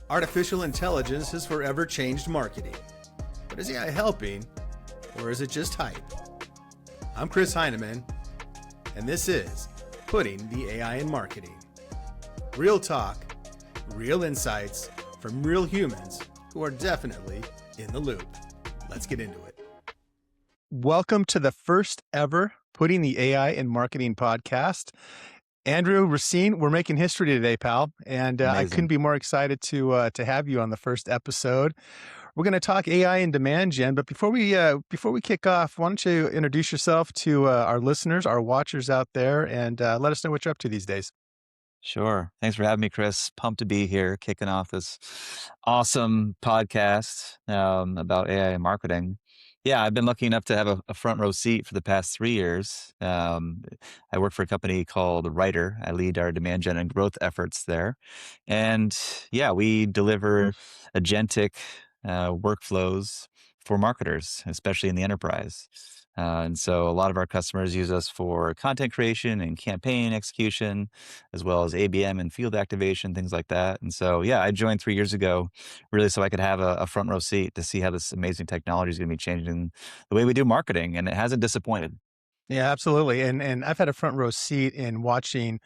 Artificial intelligence has forever changed marketing. But is AI helping, or is it just hype? I'm Chris Heinemann, and this is Putting the AI in Marketing. Real talk, real insights from real humans who are definitely in the loop. Let's get into it. Welcome to the first ever Putting the AI in Marketing podcast. Andrew Racine, we're making history today, pal, and I couldn't be more excited to have you on the first episode. We're going to talk AI and demand gen, but before we kick off, why don't you introduce yourself to our listeners, our watchers out there, and let us know what you're up to these days. Sure. Thanks for having me, Chris. Pumped to be here, kicking off this awesome podcast about AI and marketing. Yeah, I've been lucky enough to have a front row seat for the past 3 years. I work for a company called Writer. I lead our demand gen and growth efforts there. And yeah, we deliver agentic workflows for marketers, especially in the enterprise. And so a lot of our customers use us for content creation and campaign execution, as well as ABM and field activation, things like that. And so, yeah, I joined 3 years ago, really so I could have a front row seat to see how this amazing technology is going to be changing the way we do marketing. And it hasn't disappointed. Yeah, absolutely. And I've had a front row seat in watching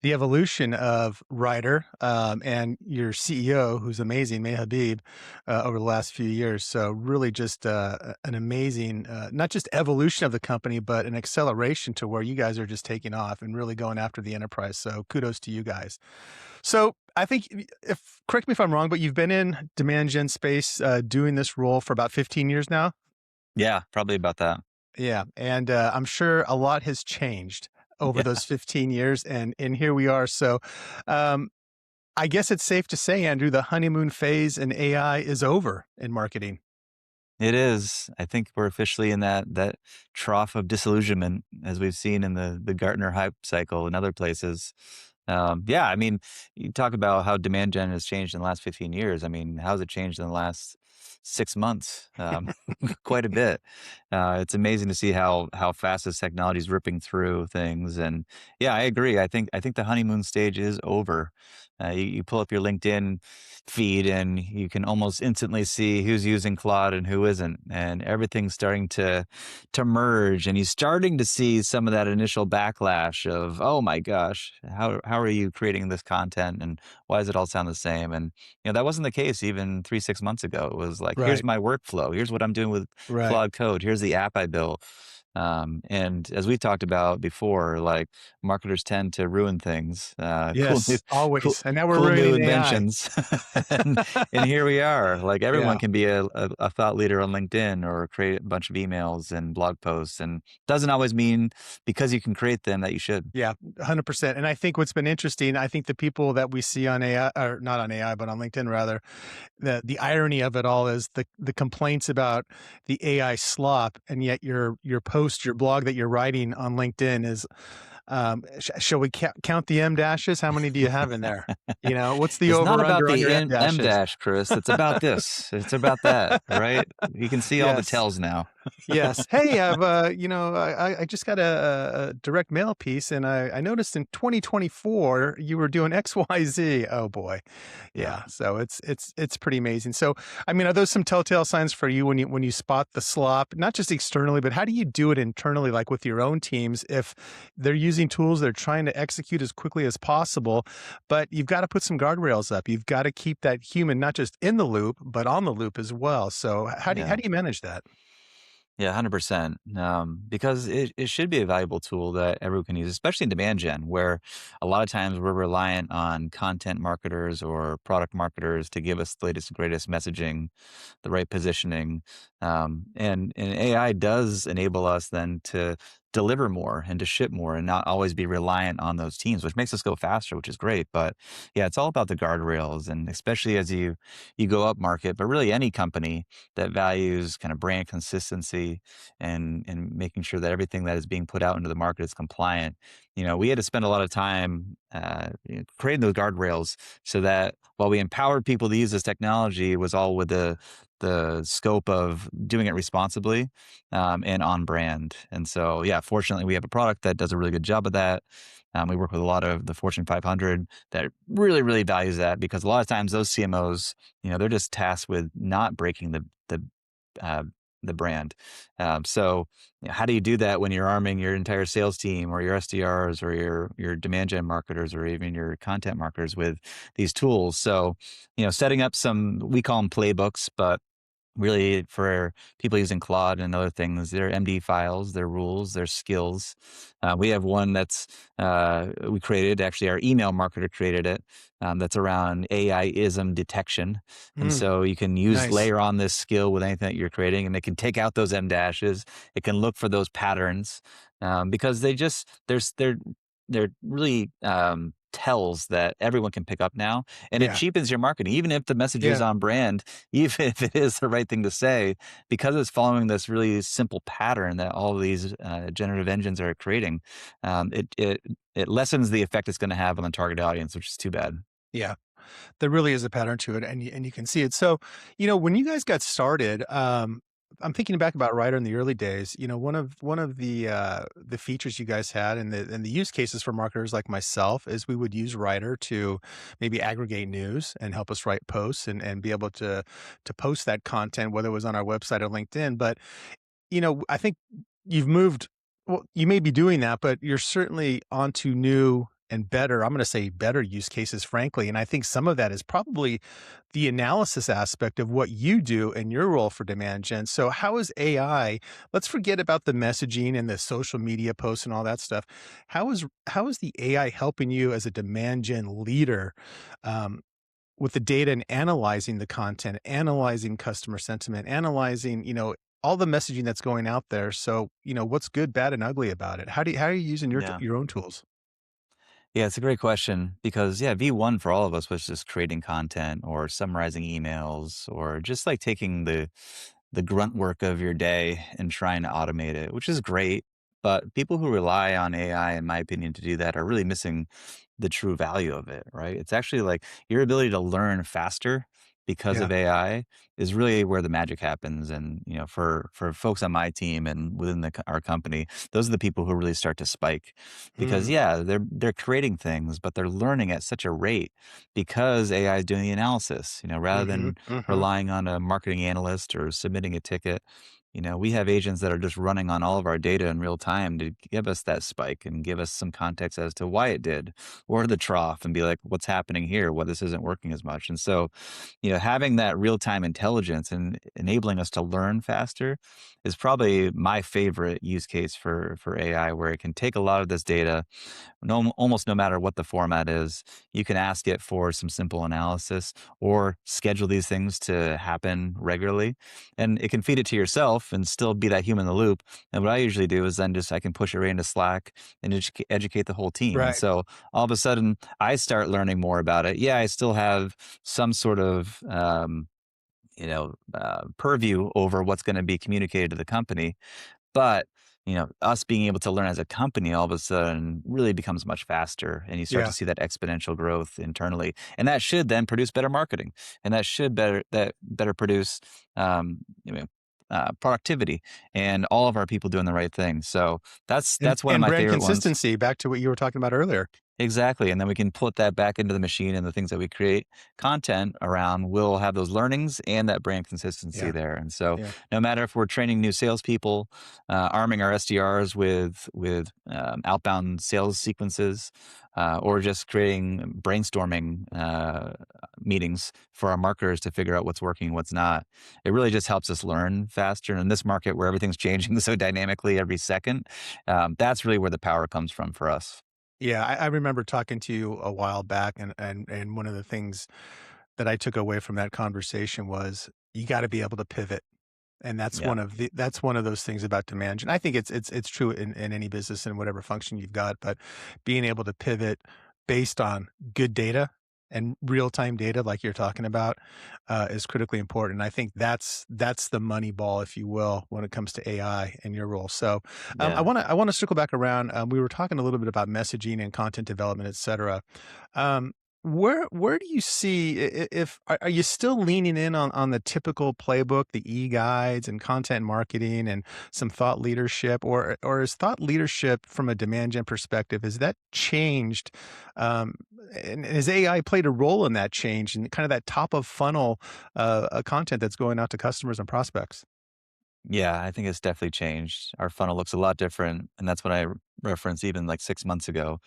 the evolution of Writer and your CEO, who's amazing, May Habib, over the last few years. So really just an amazing, not just evolution of the company, but an acceleration to where you guys are just taking off and really going after the enterprise. So kudos to you guys. So I think, correct me if I'm wrong, but you've been in demand gen space doing this role for about 15 years now? Yeah, probably about that. Yeah. And I'm sure a lot has changed over those 15 years. And here we are. So I guess it's safe to say, Andrew, the honeymoon phase in AI is over in marketing. It is. I think we're officially in that trough of disillusionment, as we've seen in the Gartner hype cycle and other places. Yeah, I mean, you talk about how demand gen has changed in the last 15 years. I mean, how's it changed in the last 6 months? Quite a bit. It's amazing to see how fast this technology is ripping through things. And yeah, I agree. I think the honeymoon stage is over. You pull up your LinkedIn feed and you can almost instantly see who's using Claude and who isn't, and everything's starting to merge. And you're starting to see some of that initial backlash of, oh my gosh, how are you creating this content, and why does it all sound the same? And that wasn't the case even 3-6 months ago. It was like, here's my workflow, here's what I'm doing with Claude Code, here's the app I built. And as we talked about before, like, marketers tend to ruin things. Yes, always. And now we're cool new ruining inventions. and here we are. Like, everyone can be a thought leader on LinkedIn or create a bunch of emails and blog posts. And doesn't always mean because you can create them that you should. Yeah, 100%. And I think what's been interesting, I think the people that we see on AI, or not on AI, but on LinkedIn rather, the irony of it all is the complaints about the AI slop, and yet your post, your blog that you're writing on LinkedIn is, shall we count the M dashes? How many do you have in there? What's the It's over not about under on the your M dashes? dash, Chris. It's about this. It's about that, right? You can see all the tells now. Yes. Hey, I've I just got a direct mail piece, and I noticed in 2024 you were doing XYZ. Oh boy, yeah. So it's pretty amazing. So I mean, are those some telltale signs for you when you spot the slop, not just externally, but how do you do it internally, like with your own teams? If they're using tools, they're trying to execute as quickly as possible, but you've got to put some guardrails up. You've got to keep that human not just in the loop, but on the loop as well. So how do you manage that? Yeah, 100%. Because it should be a valuable tool that everyone can use, especially in demand gen, where a lot of times we're reliant on content marketers or product marketers to give us the latest and greatest messaging, the right positioning. And AI does enable us then to deliver more and to ship more and not always be reliant on those teams, which makes us go faster, which is great. But yeah, it's all about the guardrails, and especially as you go up market, but really any company that values kind of brand consistency and making sure that everything that is being put out into the market is compliant. We had to spend a lot of time creating those guardrails so that while we empowered people to use this technology, it was all with the the scope of doing it responsibly and on brand. And so, yeah, fortunately, we have a product that does a really good job of that. We work with a lot of the Fortune 500 that really, really values that, because a lot of times those CMOs, they're just tasked with not breaking uh, the brand. So, how do you do that when you're arming your entire sales team, or your SDRs, or your demand gen marketers, or even your content marketers with these tools? So, setting up some, we call them playbooks, but really for people using Claude and other things, they're MD files, their rules, their skills. We have one that's we created, actually our email marketer created it, that's around AI-ism detection. And Mm, so you can nice. layer on this skill with anything that you're creating, and it can take out those M dashes. It can look for those patterns, because they're really tells that everyone can pick up now, and it Yeah. cheapens your marketing, even if the message is Yeah. on brand, even if it is the right thing to say, because it's following this really simple pattern that all of these generative engines are creating. It lessens the effect it's going to have on the target audience, which is too bad. Yeah. There really is a pattern to it, and you can see it. So, when you guys got started, I'm thinking back about Writer in the early days. One of the features you guys had, and the use cases for marketers like myself, is we would use Writer to maybe aggregate news and help us write posts and be able to post that content, whether it was on our website or LinkedIn. But I think you've moved. Well, you may be doing that, but you're certainly onto new and better, I'm going to say better use cases, frankly. And I think some of that is probably the analysis aspect of what you do in your role for demand gen. So how is AI, let's forget about the messaging and the social media posts and all that stuff. How is the AI helping you as a demand gen leader, um, with the data and analyzing the content, analyzing customer sentiment, analyzing, all the messaging that's going out there. So, what's good, bad, and ugly about it? How are you using Yeah. your own tools? Yeah, it's a great question, because yeah, V1 for all of us was just creating content or summarizing emails, or just like taking the grunt work of your day and trying to automate it, which is great. But people who rely on AI, in my opinion, to do that are really missing the true value of it, right? It's actually like your ability to learn faster because Yeah. of AI is really where the magic happens. And, for folks on my team and within our company, those are the people who really start to spike, because Mm, yeah, they're creating things, but they're learning at such a rate because AI is doing the analysis, rather mhm, than mhm. relying on a marketing analyst or submitting a ticket. We have agents that are just running on all of our data in real time to give us that spike and give us some context as to why it did, or the trough, and be like, what's happening here? Well, this isn't working as much. And so, having that real time intelligence and enabling us to learn faster is probably my favorite use case for AI, where it can take a lot of this data, almost no matter what the format is. You can ask it for some simple analysis, or schedule these things to happen regularly. And it can feed it to yourself and still be that human in the loop. And what I usually do is then just I can push it right into Slack and educate the whole team. And Right. so all of a sudden I start learning more about it. Yeah, I still have some sort of purview over what's going to be communicated to the company, but, us being able to learn as a company all of a sudden really becomes much faster, and you start to Yeah. see that exponential growth internally. And that should then produce better marketing, and that should better produce, um, you know, productivity, and all of our people doing the right thing. So that's And that's one of and my brand favorite ones. consistency, back to what you were talking about earlier. Exactly, and then we can put that back into the machine, and the things that we create content around will have those learnings and that brand consistency Yeah. there. And so, Yeah. no matter if we're training new salespeople, arming our SDRs with outbound sales sequences, or just creating brainstorming meetings for our marketers to figure out what's working and what's not, it really just helps us learn faster. And in this market where everything's changing so dynamically every second, that's really where the power comes from for us. Yeah, I remember talking to you a while back, and one of the things that I took away from that conversation was you gotta be able to pivot. And Yeah. that's one of those things about demand gen. I think it's true in any business and whatever function you've got, but being able to pivot based on good data and real-time data like you're talking about, is critically important. I think that's the money ball, if you will, when it comes to AI and your role. So, I Yeah. wanna circle back around. We were talking a little bit about messaging and content development, et cetera. Um, where do you see if are you still leaning in on the typical playbook, the e-guides and content marketing and some thought leadership, or is thought leadership from a demand gen perspective, has that changed? Um, and has AI played a role in that change and kind of that top of funnel content that's going out to customers and prospects? Yeah, I think it's definitely changed. Our funnel looks a lot different, and that's what I referenced even like 6 months ago.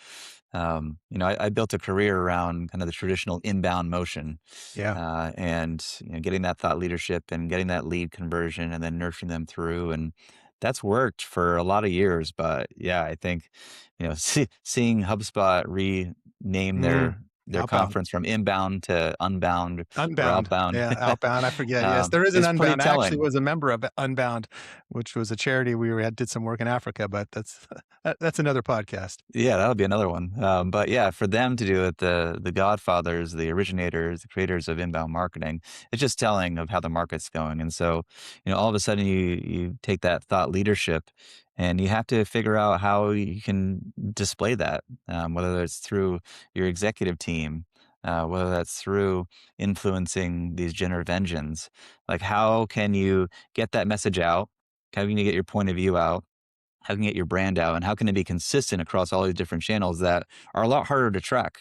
I built a career around kind of the traditional inbound motion, Yeah. and getting that thought leadership and getting that lead conversion, and then nurturing them through, and that's worked for a lot of years. But yeah, I think seeing HubSpot rename Mm. their Outbound. conference from inbound to unbound or Unbound. outbound Yeah, Outbound, I forget. Yes, there is an is pretty Unbound. I actually telling. was a member of Unbound, which was a charity did some work in Africa, but that's that's another podcast. Yeah, that'll be another one. But yeah, for them to do it, the godfathers, the originators, the creators of inbound marketing, it's just telling of how the market's going. And so, all of a sudden you take that thought leadership, and you have to figure out how you can display that, whether it's through your executive team, whether that's through influencing these generative engines. Like, how can you get that message out? How can you get your point of view out? How can you get your brand out, and how can it be consistent across all these different channels that are a lot harder to track?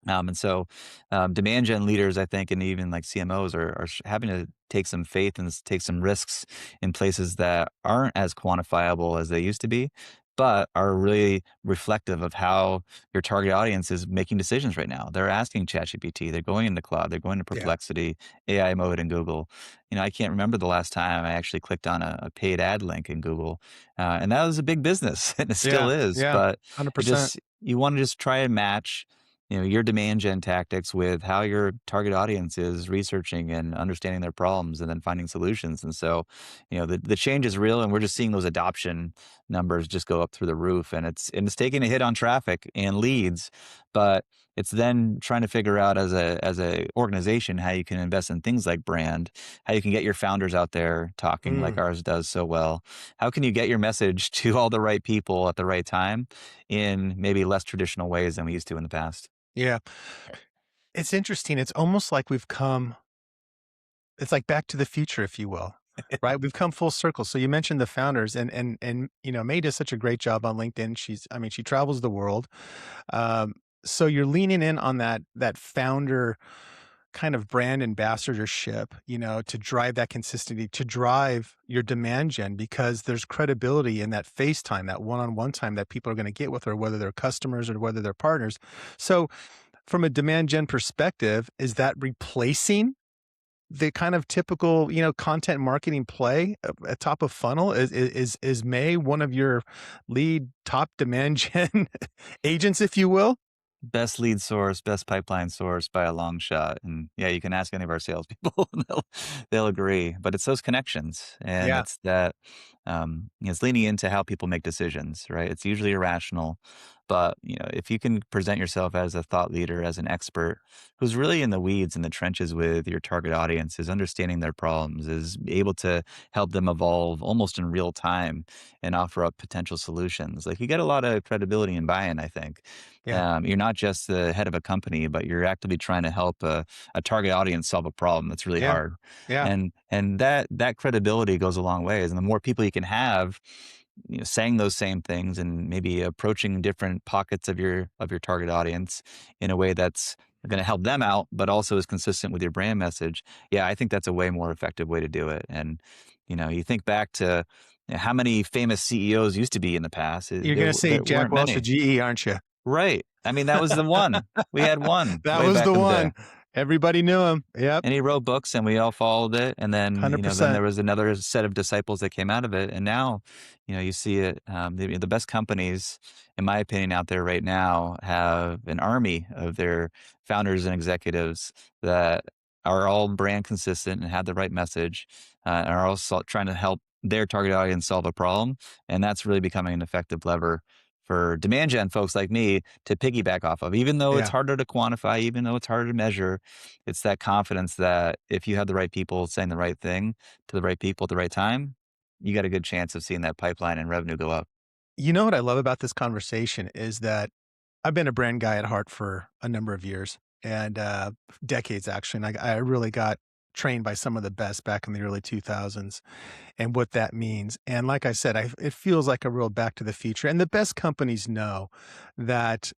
Demand gen leaders, I think, and even like CMOs are having to take some faith and take some risks in places that aren't as quantifiable as they used to be, but are really reflective of how your target audience is making decisions right now. They're asking ChatGPT, they're going into Cloud, they're going to Yeah. Perplexity, AI mode in Google. I can't remember the last time I actually clicked on a paid ad link in Google, and that was a big business, and it still Yeah. is. Yeah. But it 100%. just you want to just try and match your demand gen tactics with how your target audience is researching and understanding their problems and then finding solutions. And so, the change is real, and we're just seeing those adoption numbers just go up through the roof, and it's taking a hit on traffic and leads, but it's then trying to figure out as a organization how you can invest in things like brand, how you can get your founders out there talking like Mm. ours does so well. How can you get your message to all the right people at the right time in maybe less traditional ways than we used to in the past? Yeah. It's interesting. It's almost like it's like Back to the Future, if you will, right? We've come full circle. So you mentioned the founders, and May does such a great job on LinkedIn. She travels the world. Um, so you're leaning in on that founder kind of brand ambassadorship, to drive that consistency, to drive your demand gen, because there's credibility in that face time, that one-on-one time that people are going to get with her, whether they're customers or whether they're partners. So from a demand gen perspective, is that replacing the kind of typical, content marketing play at top of funnel? Is May one of your lead top demand gen agents, if you will? Best lead source, best pipeline source by a long shot. And yeah, you can ask any of our salespeople, and they'll agree. But it's those connections, and Yeah. it's that it's leaning into how people make decisions, right? It's usually irrational, but if you can present yourself as a thought leader, as an expert who's really in the weeds, in the trenches with your target audience, is understanding their problems, is able to help them evolve almost in real time and offer up potential solutions. Like, you get a lot of credibility and buy-in, I think. Yeah. You're not just the head of a company, but you're actively trying to help a target audience solve a problem that's really Yeah. hard. Yeah. And that credibility goes a long ways. And the more people you can have, saying those same things and maybe approaching different pockets of your target audience in a way that's going to help them out, but also is consistent with your brand message. Yeah, I think that's a way more effective way to do it. And you think back to how many famous CEOs used to be in the past. You're gonna say There Jack weren't Welch of many. GE, aren't you? Right. I mean, that was the one. We had one That way was back the in the day. one. Everybody knew him. Yep. And he wrote books, and we all followed it. And then, then 100%. there was another set of disciples that came out of it. And now, you see it. The best companies, in my opinion, out there right now have an army of their founders and executives that are all brand consistent and have the right message, and are also trying to help their target audience solve a problem. And that's really becoming an effective lever for demand gen folks like me to piggyback off of, even though it's Yeah. harder to quantify, even though it's harder to measure. It's that confidence that if you have the right people saying the right thing to the right people at the right time, you got a good chance of seeing that pipeline and revenue go up. You know what I love about this conversation is that I've been a brand guy at heart for a number of years. and decades actually. And I really got trained by some of the best back in the early 2000s and what that means. And like I said, it feels like a real back to the future. And the best companies know that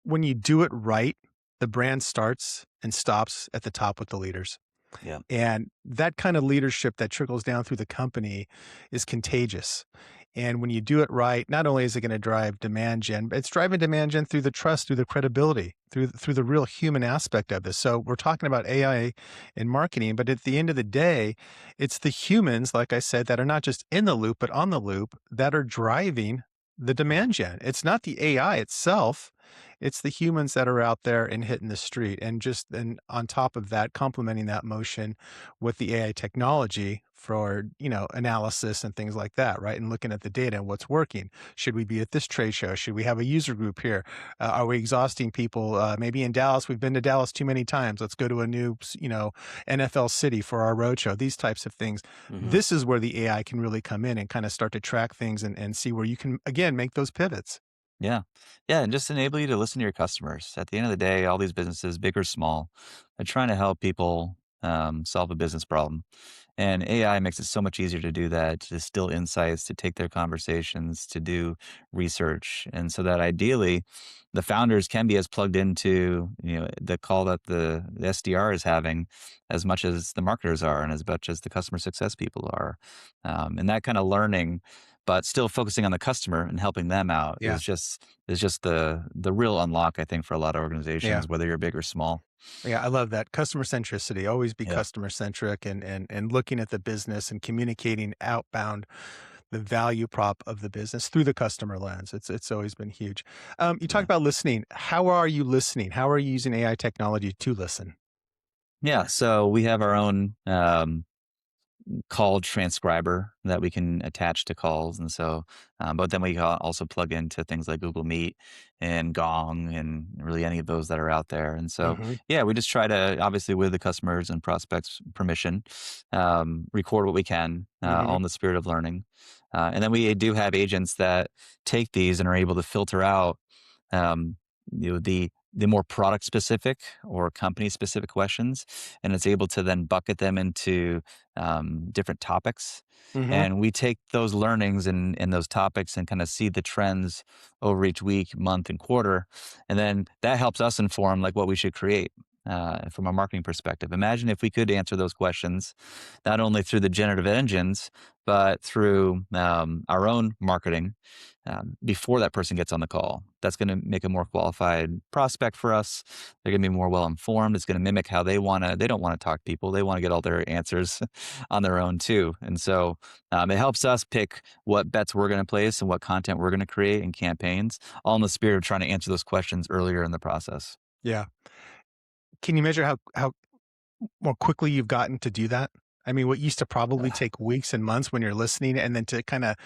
when you do it right, the brand starts and stops at the top with the leaders. Yeah. And that kind of leadership that trickles down through the company is contagious. And when you do it right, not only is it going to drive demand gen, but it's driving demand gen through the trust, through the credibility, through the real human aspect of this. So we're talking about AI in marketing, but at the end of the day, it's the humans, like I said, that are not just in the loop, but on the loop that are driving the demand gen. It's not the AI itself. It's the humans that are out there and hitting the street. And just then on top of that, complementing that motion with the AI technology for, analysis and things like that, right? And looking at the data and what's working. Should we be at this trade show? Should we have a user group here? Are we exhausting people? Maybe in Dallas, we've been to Dallas too many times. Let's go to a new, NFL city for our roadshow, these types of things. Hmm. This is where the AI can really come in and kind of start to track things and see where you can, again, make those pivots. Yeah. Yeah. And just enable you to listen to your customers. At the end of the day, all these businesses, big or small, are trying to help people solve a business problem. And AI makes it so much easier to do that, to distill insights, to take their conversations, to do research. And so that ideally the founders can be as plugged into, the call that the SDR is having as much as the marketers are and as much as the customer success people are. And that kind of learning, but still focusing on the customer and helping them out Yeah. is just the real unlock, I think, for a lot of Yeah. organizations, whether you're big or small. Yeah, I love that. Customer centricity, always be Yeah. customer centric and looking at the business and communicating outbound the value prop of the business through the customer lens. It's always been huge. You talked Yeah. about listening. How are you listening? How are you using AI technology to listen? Yeah. So we have our own call transcriber that we can attach to calls. And so, but then we also plug into things like Google Meet and Gong and really any of those that are out there. And so, Hmm. yeah, we just try to, obviously, with the customers and prospects' permission, record what we can, all Hmm. in the spirit of learning. And then we do have agents that take these and are able to filter out um, the more product specific or company specific questions, and it's able to then bucket them into different topics. Hmm. And we take those learnings and those topics and kind of see the trends over each week, month, and quarter, and then that helps us inform like what we should create. From a marketing perspective, imagine if we could answer those questions not only through the generative engines, but through our own marketing before that person gets on the call. That's going to make a more qualified prospect for us. They're going to be more well informed. It's going to mimic how they don't want to talk to people. They want to get all their answers on their own too. And so it helps us pick what bets we're going to place and what content we're going to create in campaigns, all in the spirit of trying to answer those questions earlier in the process. Yeah. Can you measure how more quickly you've gotten to do that? I mean, what used to probably take weeks and months when you're listening, and then to kind of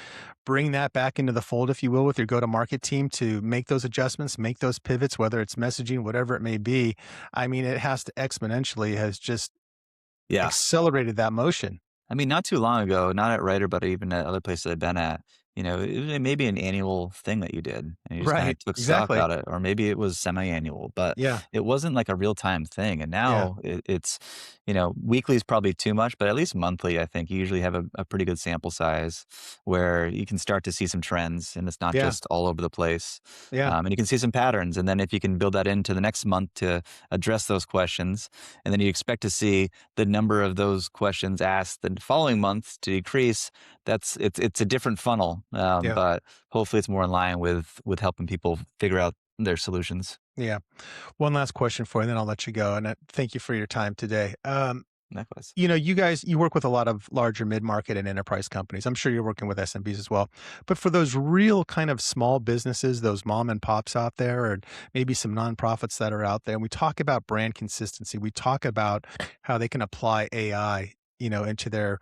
bring that back into the fold, if you will, with your go-to-market team to make those adjustments, make those pivots, whether it's messaging, whatever it may be. I mean, it has to exponentially has just Yeah. accelerated that motion. I mean, not too long ago, not at Writer, but even at other places I've been at, it may be an annual thing that you did and you just kind Right. of took stock Exactly. about it, or maybe it was semi-annual, but Yeah. it wasn't like a real time thing. And Yeah. now it's, weekly is probably too much, but at least monthly, I think you usually have a pretty good sample size where you can start to see some trends and it's not Yeah. just all over the place. Yeah. And you can see some patterns. And then if you can build that into the next month to address those questions, and then you expect to see the number of those questions asked the following month to decrease. It's a different funnel, Yeah. but hopefully it's more in line with helping people figure out their solutions. Yeah. One last question for you, and then I'll let you go. And thank you for your time today. Likewise. You guys, you work with a lot of larger mid-market and enterprise companies. I'm sure you're working with SMBs as well. But for those real kind of small businesses, those mom and pops out there, or maybe some nonprofits that are out there, and we talk about brand consistency. We talk about how they can apply AI, into their,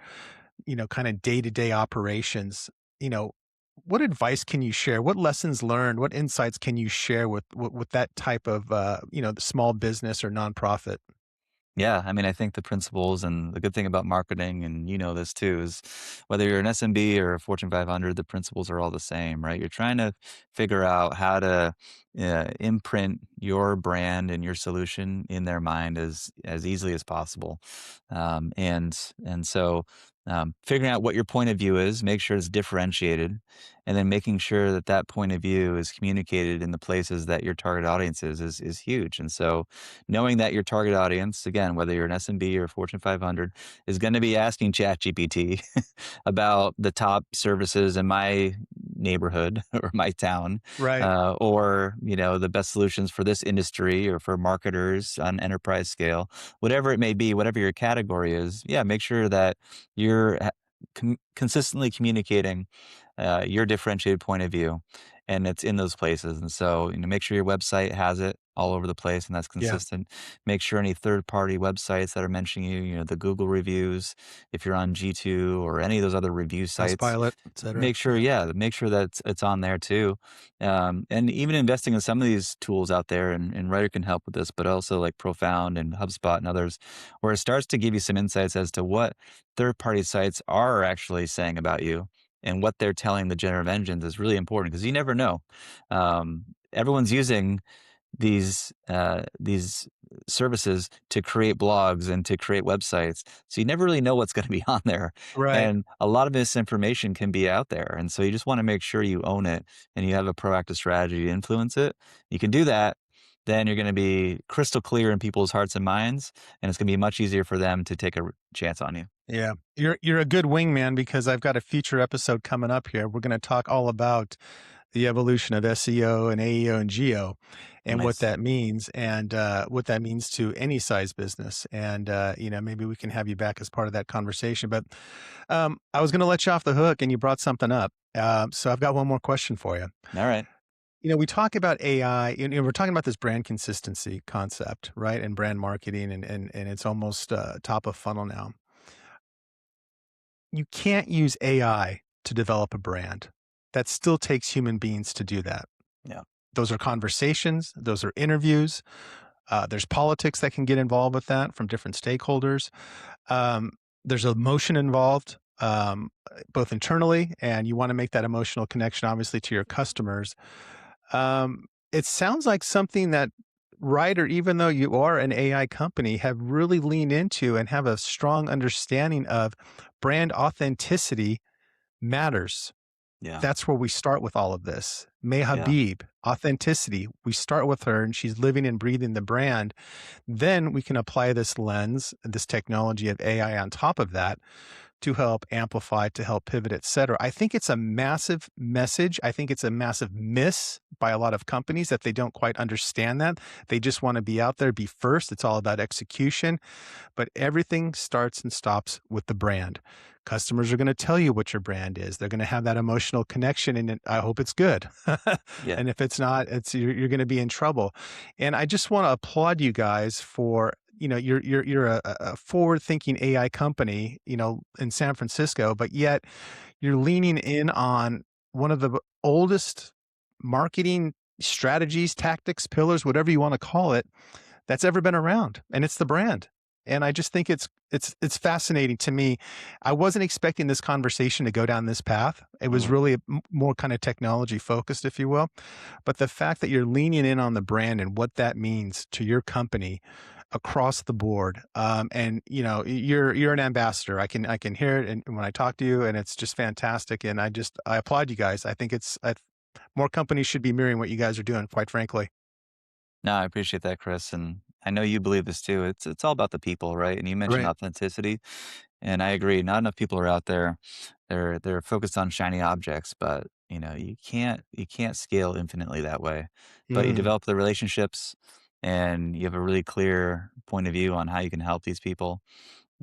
kind of day-to-day operations. You know, what advice can you share? What lessons learned? What insights can you share with that type of, the small business or nonprofit? Yeah, I mean, I think the principles and the good thing about marketing, and you know this too, is whether you're an SMB or a Fortune 500, the principles are all the same, right? You're trying to figure out how to imprint your brand and your solution in their mind as easily as possible, and so figuring out what your point of view is, make sure it's differentiated, and then making sure that that point of view is communicated in the places that your target audience is huge. And so knowing that your target audience, again, whether you're an SMB or Fortune 500, is going to be asking ChatGPT about the top services in my neighborhood or my town, Right. or the best solutions for this industry or for marketers on enterprise scale, whatever it may be, whatever your category is. Yeah, make sure that you're consistently communicating your differentiated point of view, and it's in those places. And so, make sure your website has it all over the place, and that's Yeah. consistent. Make sure any third-party websites that are mentioning you, the Google reviews, if you're on G2 or any of those other review sites, Pilot, etc. make sure, yeah, make sure that it's on there too. And even investing in some of these tools out there, and Writer can help with this, but also like Profound and HubSpot and others, where it starts to give you some insights as to what third-party sites are actually saying about you, and what they're telling the generative engines is really important, because you never know. Everyone's using these services to create blogs and to create websites, so you never really know what's going to be on there, Right. and a lot of misinformation can be out there. And so you just want to make sure you own it and you have a proactive strategy to influence it. You can do that, then you're going to be crystal clear in people's hearts and minds, and it's going to be much easier for them to take a chance on you. Yeah. You're a good wingman, because I've got a future episode coming up here. We're going to talk all about the evolution of SEO and AEO and GEO, and what Nice. that means, and what that means to any size business. And maybe we can have you back as part of that conversation. But I was going to let you off the hook, and you brought something up. So I've got one more question for you. All right. We talk about AI, we're talking about this brand consistency concept, right? And brand marketing, and it's almost top of funnel now. You can't use AI to develop a brand. That still takes human beings to do that. Yeah. Those are conversations, those are interviews. There's politics that can get involved with that from different stakeholders. There's emotion involved, both internally, and you want to make that emotional connection, obviously, to your customers. It sounds like something that Ryder, even though you are an AI company, have really leaned into and have a strong understanding of brand authenticity matters. Yeah. That's where we start with all of this. May Yeah. Habib, authenticity. We start with her, and she's living and breathing the brand. Then we can apply this lens, this technology of AI on top of that, to help amplify, to help pivot, et cetera. I think it's a massive message. I think it's a massive miss by a lot of companies that they don't quite understand that. They just want to be out there, be first. It's all about execution. But everything starts and stops with the brand. Customers are going to tell you what your brand is. They're going to have that emotional connection, and I hope it's good. Yeah. And if it's not, you're going to be in trouble. And I just want to applaud you guys for, you're a forward-thinking AI company, in San Francisco, but yet you're leaning in on one of the oldest marketing strategies, tactics, pillars, whatever you want to call it, that's ever been around, and it's the brand. And I just think it's fascinating to me. I wasn't expecting this conversation to go down this path. It was really more kind of technology focused, if you will. But the fact that you're leaning in on the brand and what that means to your company across the board, and you're an ambassador. I can hear it, and when I talk to you, and it's just fantastic. And I applaud you guys. I think more companies should be mirroring what you guys are doing, quite frankly. No, I appreciate that, Chris, and I know you believe this too. It's all about the people, right? And you mentioned Right. authenticity, and I agree. Not enough people are out there. They're focused on shiny objects, but you can't scale infinitely that way. But you Mm. develop the relationships, and you have a really clear point of view on how you can help these people.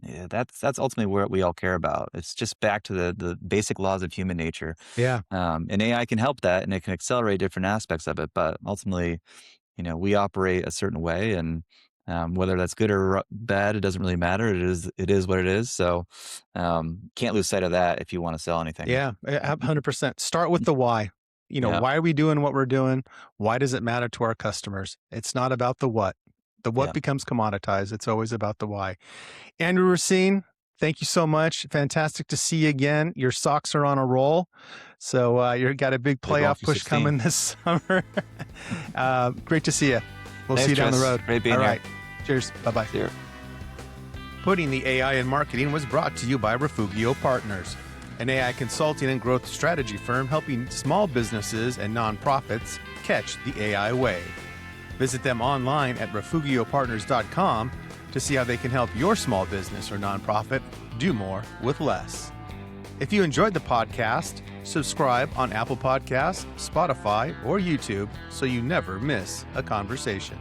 Yeah, that's ultimately what we all care about. It's just back to the basic laws of human nature. Yeah. And AI can help that, and it can accelerate different aspects of it. But ultimately, we operate a certain way, and whether that's good or bad, it doesn't really matter. It is what it is. So can't lose sight of that if you want to sell anything. Yeah, 100%. Start with the why. Yeah, Why are we doing what we're doing? Why does it matter to our customers? It's not about the what. The what Yeah. becomes commoditized. It's always about the why. Andrew Racine, thank you so much. Fantastic to see you again. Your Sox are on a roll. So you've got a big They're going playoff for push 16. coming this summer. Great to see you. We'll Thanks, see you down the Chris. road. Great being All here. right. Cheers. Bye-bye. See you. Putting the AI in Marketing was brought to you by Refugio Partners, an AI consulting and growth strategy firm helping small businesses and nonprofits catch the AI wave. Visit them online at refugiopartners.com to see how they can help your small business or nonprofit do more with less. If you enjoyed the podcast, subscribe on Apple Podcasts, Spotify, or YouTube so you never miss a conversation.